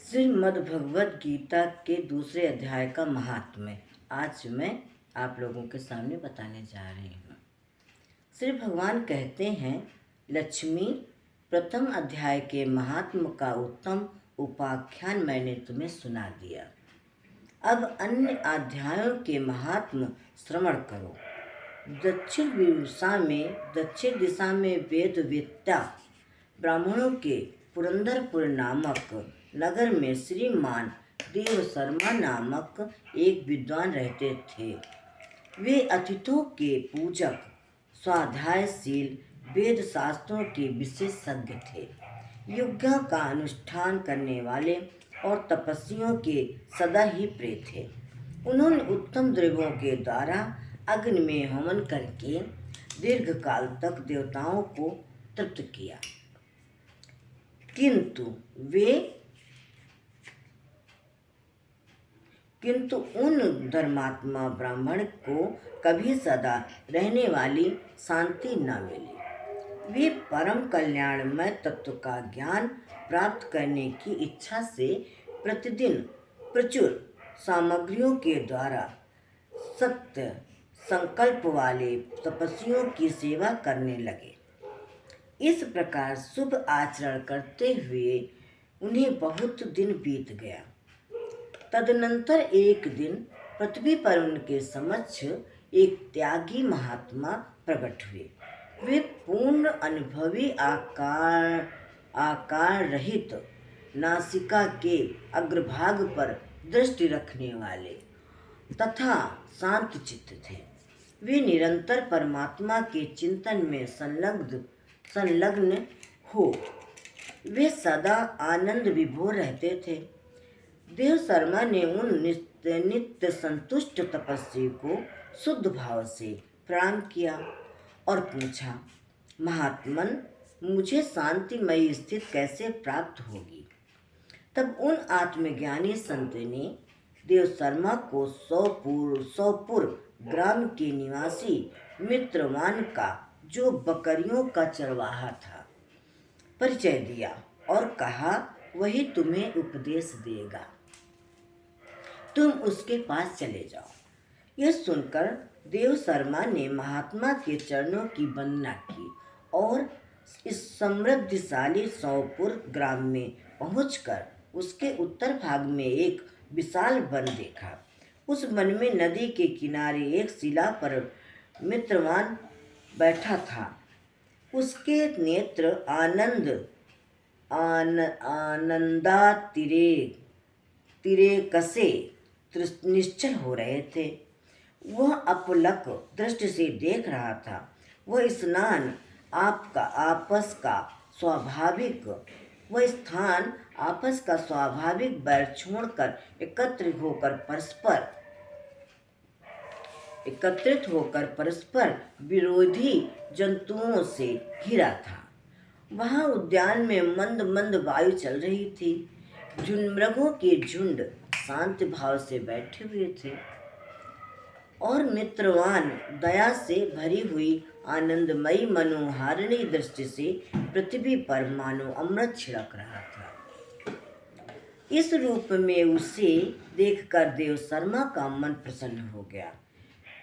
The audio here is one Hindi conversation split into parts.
श्रीमद् भगवद गीता के दूसरे अध्याय का महात्म्य आज मैं आप लोगों के सामने बताने जा रही हूँ। श्री भगवान कहते हैं, लक्ष्मी, प्रथम अध्याय के महात्म्य का उत्तम उपाख्यान मैंने तुम्हें सुना दिया। अब अन्य अध्यायों के महात्म्य श्रवण करो। दक्षिण दिशा में वेदवेत्ता ब्राह्मणों के पुरंदरपुर नामक नगर में श्रीमान देव शर्मा नामक एक विद्वान रहते थे। वे अतिथियों के पूजक, स्वाध्यायशील, वेद शास्त्रों के विशेषज्ञ थे, यज्ञ का अनुष्ठान करने वाले और तपस्वियों के सदा ही प्रिय थे। उन्होंने उत्तम द्रव्यों के द्वारा अग्नि में हवन करके दीर्घ काल तक देवताओं को तृप्त किया, किंतु उन धर्मात्मा ब्राह्मण को कभी सदा रहने वाली शांति न मिली। वे परम कल्याणमय तत्व का ज्ञान प्राप्त करने की इच्छा से प्रतिदिन प्रचुर सामग्रियों के द्वारा सत्य संकल्प वाले तपस्वियों की सेवा करने लगे। इस प्रकार शुभ आचरण करते हुए उन्हें बहुत दिन बीत गया। तदनंतर एक दिन पृथ्वी पर उनके समक्ष एक त्यागी महात्मा प्रकट हुए। वे पूर्ण अनुभवी आकार रहित नासिका के अग्रभाग पर दृष्टि रखने वाले तथा शांत चित्त थे। वे निरंतर परमात्मा के चिंतन में संलग्न हो वे सदा आनंद विभोर रहते थे। देव शर्मा ने उन नित्य संतुष्ट तपस्वी को शुद्ध भाव से प्रणाम किया और पूछा, महात्मन, मुझे शांतिमयी स्थिति कैसे प्राप्त होगी? तब उन आत्मज्ञानी संत ने देव शर्मा को सौपुर ग्राम के निवासी मित्रवान का, जो बकरियों का चरवाहा था, परिचय दिया और कहा, वही तुम्हें उपदेश देगा, तुम उसके पास चले जाओ। यह सुनकर देव शर्मा ने महात्मा के चरणों की वंदना की और इस समृद्धिशाली सौपुर ग्राम में पहुंचकर उसके उत्तर भाग में एक विशाल वन देखा। उस वन में नदी के किनारे एक शिला पर मित्रवान बैठा था। उसके नेत्र तिरे कसे निश्चल हो रहे थे। वह अपलक दृष्टि से देख रहा था। वह स्थान आपस का स्वाभाविक बैर छोड़कर एकत्रित होकर परस्पर विरोधी जंतुओं से घिरा था। वहाँ उद्यान में मंद वायु चल रही थी। मृगों के झुंड शांत भाव से बैठे हुए थे और मित्रवान दया से भरी हुई आनंदमयी मनोहारिणी दृष्टि से पृथ्वी पर मानो अमृत छिड़क रहा था। इस रूप में उसे देखकर देव शर्मा का मन प्रसन्न हो गया।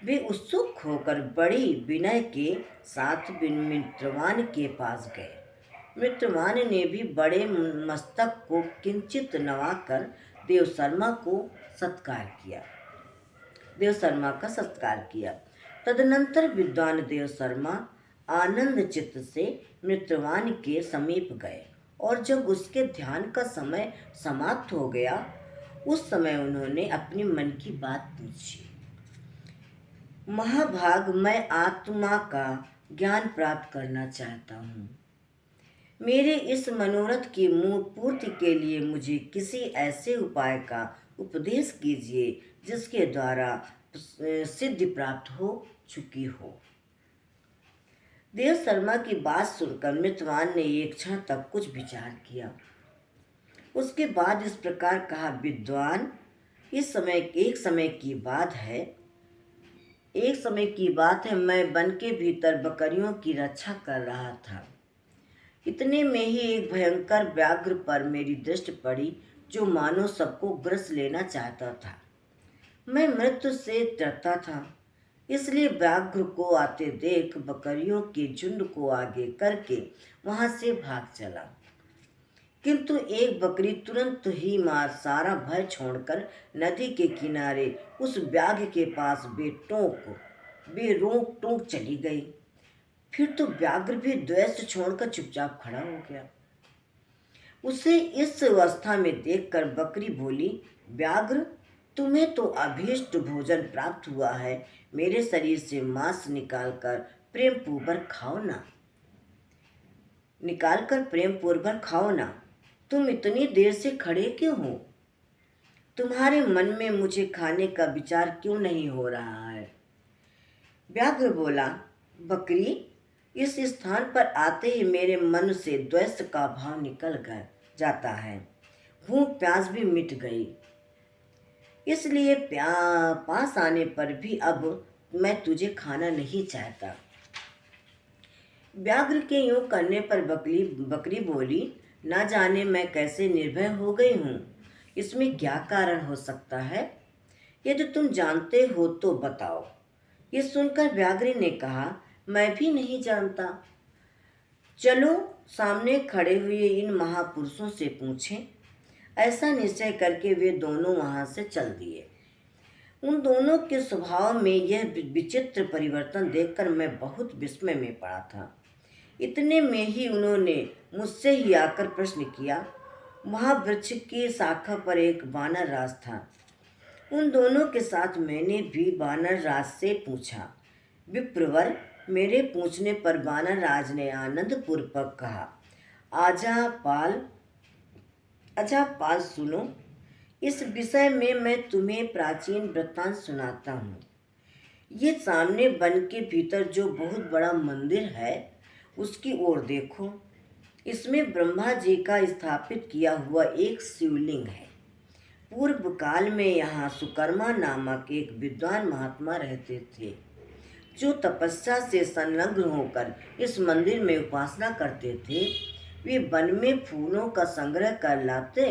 वे उत्सुक होकर बड़ी विनय के साथ मित्रवान के पास गए। मित्रवान ने भी बड़े मस्तक को किंचित नवाकर देव शर्मा का सत्कार किया। तदनंतर विद्वान देव शर्मा आनंद चित्त से मित्रवान के समीप गए और जब उसके ध्यान का समय समाप्त हो गया, उस समय उन्होंने अपने मन की बात पूछी। महाभाग, मैं आत्मा का ज्ञान प्राप्त करना चाहता हूँ। मेरे इस मनोरथ की पूर्ति के लिए मुझे किसी ऐसे उपाय का उपदेश कीजिए जिसके द्वारा सिद्धि प्राप्त हो चुकी हो। देव शर्मा की बात सुनकर मित्रवान ने एक क्षण तक कुछ विचार किया। उसके बाद इस प्रकार कहा, विद्वान, एक समय की बात है, मैं वन के भीतर बकरियों की रक्षा कर रहा था। इतने में ही एक भयंकर व्याघ्र पर मेरी दृष्टि पड़ी, जो मानो सबको ग्रस लेना चाहता था। मैं मृत्यु से डरता था, इसलिए व्याघ्र को आते देख बकरियों के झुंड को आगे करके वहां से भाग चला। किंतु एक बकरी तुरंत ही मार सारा भय छोड़कर नदी के किनारे उस व्याघ के पास बेरोक टोक चली गई। फिर तो व्याघ्र भी द्वेष छोड़कर चुपचाप खड़ा हो गया। उसे इस अवस्था में देखकर बकरी बोली, व्याघ्र, तुम्हें तो अभीष्ट भोजन प्राप्त हुआ है, मेरे शरीर से मांस प्रेम पूर्वक खाओ ना। तुम इतनी देर से खड़े क्यों हो? तुम्हारे मन में मुझे खाने का विचार क्यों नहीं हो रहा है? व्याघ्र बोला, बकरी, इस स्थान पर आते ही मेरे मन से द्वेष का भाव निकल जाता है। भूख प्यास भी मिट गई, इसलिए पास आने पर भी अब मैं तुझे खाना नहीं चाहता। व्याघ्र के यूं करने पर बकरी बोली, ना जाने मैं कैसे निर्भय हो गई हूँ। इसमें क्या कारण हो सकता है? यदि तुम जानते हो तो बताओ। ये सुनकर व्याघ्र ने कहा, मैं भी नहीं जानता। चलो सामने खड़े हुए इन महापुरुषों से पूछें। ऐसा निश्चय करके वे दोनों वहां से चल दिए। उन दोनों के स्वभाव में यह विचित्र परिवर्तन देखकर मैं बहुत विस्मय में पड़ा था। इतने में ही उन्होंने मुझसे ही आकर प्रश्न किया। महावृक्ष की शाखा पर एक वानर राज था। उन दोनों के साथ मैंने भी वानर राज से पूछा। विप्रवर, मेरे पूछने पर वानर राज ने आनंद पूर्वक कहा, आजा पाल सुनो। इस विषय में मैं तुम्हें प्राचीन वृत्तांत सुनाता हूँ। ये सामने वन के भीतर जो बहुत बड़ा मंदिर है, उसकी ओर देखो। इसमें ब्रह्मा जी का स्थापित किया हुआ एक शिवलिंग है। पूर्व काल में यहाँ सुकर्मा नामक एक विद्वान महात्मा रहते थे, जो तपस्या से संलग्न होकर इस मंदिर में उपासना करते थे। वे वन में फूलों का संग्रह कर लाते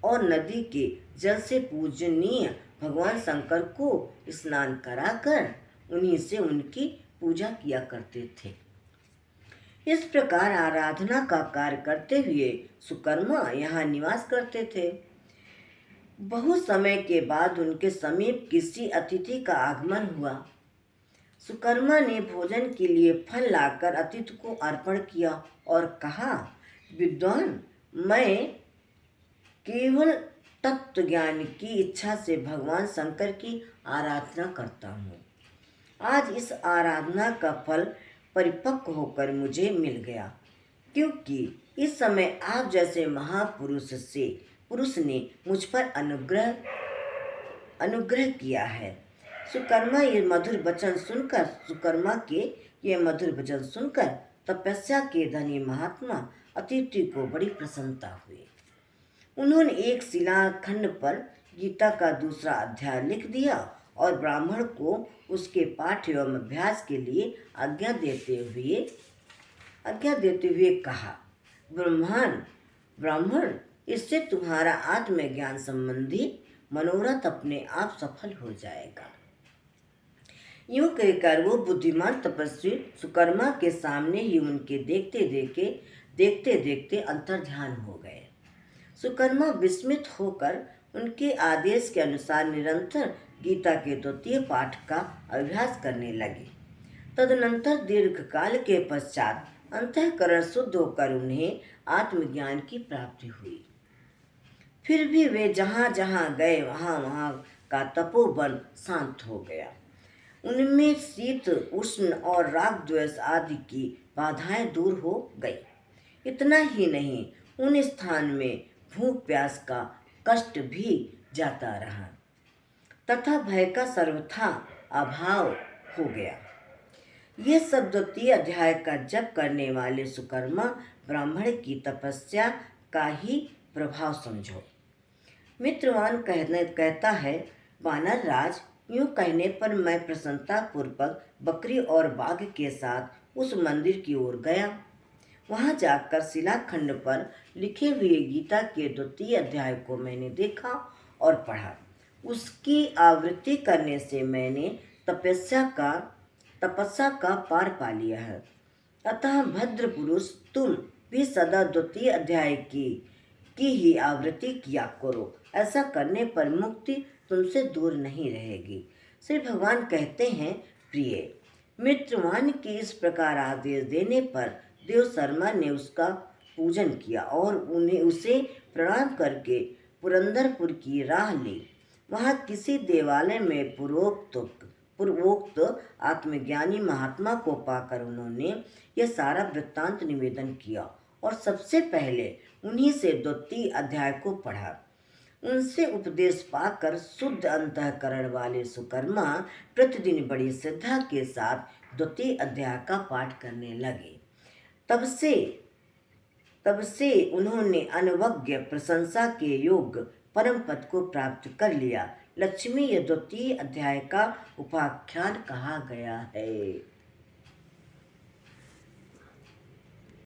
और नदी के जल से पूजनीय भगवान शंकर को स्नान कराकर उन्हीं से उनकी पूजा किया करते थे। इस प्रकार आराधना का कार्य करते हुए सुकर्मा यहाँ निवास करते थे। बहुत समय के बाद उनके समीप किसी अतिथि का आगमन हुआ। सुकर्मा ने भोजन के लिए फल लाकर अतिथि को अर्पण किया और कहा, विद्वान, मैं केवल तत्व ज्ञान की इच्छा से भगवान शंकर की आराधना करता हूँ। आज इस आराधना का फल परिपक्व होकर मुझे मिल गया, क्योंकि इस समय आप जैसे पुरुष ने मुझ पर अनुग्रह किया है। सुकर्मा के ये मधुर वचन सुनकर तपस्या के धनी महात्मा अतिथि को बड़ी प्रसन्नता हुई। उन्होंने एक शिलाखंड पर गीता का दूसरा अध्याय लिख दिया और ब्राह्मण को उसके पाठ एवं अभ्यास के लिए आज्ञा देते हुए कहा, ब्राह्मण, इससे तुम्हारा आत्मज्ञान संबंधी मनोरथ अपने आप सफल हो जाएगा। यूं कहकर वो बुद्धिमान तपस्वी सुकर्मा के सामने ही उनके देखते देखते अंतर्ध्यान हो गए। सुकर्मा विस्मित होकर उनके आदेश के अनुसार निरंतर गीता के द्वितीय पाठ का अभ्यास करने लगे। तदनंतर दीर्घ काल के पश्चात अंतःकरण शुद्ध होकर उन्हें आत्मज्ञान की प्राप्ति हुई। फिर भी वे जहाँ जहाँ गए वहाँ का तपोवन शांत हो गया। उनमें शीत, उष्ण और राग द्वेष आदि की बाधाएं दूर हो गई। इतना ही नहीं, उन स्थान में भूख प्यास का कष्ट भी जाता रहा तथा भय का सर्वथा अभाव हो गया। ये सब द्वितीय अध्याय का जप करने वाले सुकर्मा ब्राह्मण की तपस्या का ही प्रभाव समझो। मित्रवान कहता है, वानर राज, यूं कहने पर मैं प्रसन्नता पूर्वक बकरी और बाघ के साथ उस मंदिर की ओर गया। वहां जाकर शिलाखंड पर लिखे हुए गीता के द्वितीय अध्याय को मैंने देखा और पढ़ा। उसकी आवृत्ति करने से मैंने तपस्या का पार पा लिया है। अतः भद्र पुरुष, तुम भी सदा द्वितीय अध्याय की ही आवृत्ति किया करो। ऐसा करने पर मुक्ति तुमसे दूर नहीं रहेगी। श्री भगवान कहते हैं, प्रिय मित्रवान की इस प्रकार आदेश देने पर देव शर्मा ने उसका पूजन किया और उसे प्रणाम करके पुरंदरपुर की राह ली। वहां किसी देवालय में पूर्वोक्त आत्मज्ञानी महात्मा को पाकर उन्होंने यह सारा वृत्तांत निवेदन किया और सबसे पहले उन्हीं से द्वितीय अध्याय को पढ़ा। उनसे उपदेश पाकर शुद्ध अंतःकरण वाले सुकर्मा प्रतिदिन बड़ी श्रद्धा के साथ द्वितीय अध्याय का पाठ करने लगे। तब से उन्होंने अनवज्ञ प्रशंसा के योग्य परम पद को प्राप्त कर लिया। लक्ष्मी, यह द्वितीय अध्याय का उपाख्यान कहा गया है।